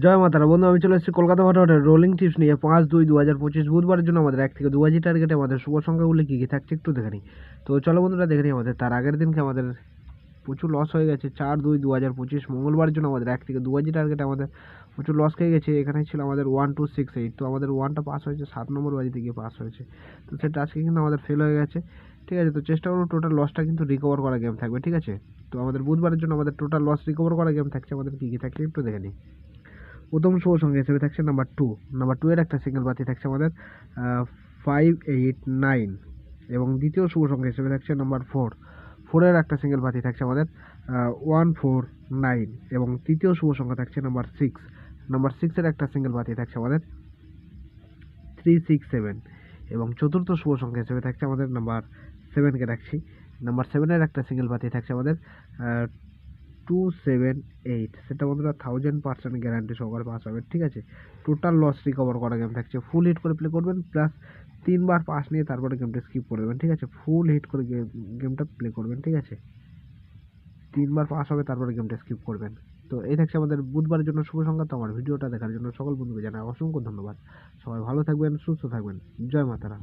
জয় মাতারা বন্ধু, আমি চলে এসেছি কলকাতা ভাটার রোলিং টিপস নিয়ে 5-2-2025 বুধবারের জন্য আমাদের 1 থেকে 2 টার্গেটে আমাদের শুভ সংখ্যাগুলি কী কী থাকছে একটু দেখে নিই। তো চলো বন্ধুরা দেখে নিই। আমাদের তার আগের দিনকে আমাদের প্রচুর লস হয়ে গেছে। 4-2-2025 মঙ্গলবারের জন্য আমাদের 1 থেকে 2 টার্গেটে আমাদের প্রচুর লস খেয়ে গেছে। এখানে ছিল আমাদের 1268, তো আমাদের 1টা পাস হয়েছে, 7 নম্বর বাজিতে গিয়ে পাস হয়েছে। তো সেটা আজকে কিন্তু আমাদের ফেল হয়ে গেছে। ঠিক আছে, তো চেষ্টা করবো টোটাল লসটা কিন্তু রিকভার করা গেম থাকবে। ঠিক আছে, তো আমাদের বুধবারের জন্য আমাদের টোটাল লস রিকভার করা গেম থাকছে। আমাদের কী কী থাকছে একটু দেখে নিই। প্রথম শুভ সংখ্যা হিসেবে থাকছে নাম্বার 2 এর একটা সিঙ্গেল বাতি থাকছে আমাদের 589, এবং দ্বিতীয় শুভ সংখ্যা হিসেবে থাকছে নাম্বার 4 এর একটা সিঙ্গেল বাতি থাকছে আমাদের 149, এবং তৃতীয় শুভ সংখ্যা থাকছে নাম্বার 6 এর একটা সিঙ্গেল বাতি থাকছে আমাদের 367, এবং চতুর্থ শুভ সংখ্যা হিসেবে থাকছে আমাদের নাম্বার 7কে রাখছি। নাম্বার 7 এর একটা সিঙ্গেল বাতি থাকছে আমাদের 278, সেটা বন্ধুরা 1000% গ্যারান্টি সহকারে পাস হবে। ঠিক আছে, টোটাল লস রিকভার করা গেম থাকছে। ফুল হিট করে প্লে করবেন, প্লাস 3বার পাস নিয়ে তারপরে গেমটা স্কিপ করে দেবেন। ঠিক আছে, ফুল হিট করে গেমটা প্লে করবেন। ঠিক আছে, 3বার পাস হবে তারপরে গেমটা স্কিপ করবেন। তো এই থাকছে আমাদের বুধবারের জন্য শুভ সংখ্যা। তো আমার ভিডিওটা দেখার জন্য সকল বন্ধুকে জানাই অসংখ্য ধন্যবাদ। সবাই ভালো থাকবেন, সুস্থ থাকবেন। জয় মাতারা।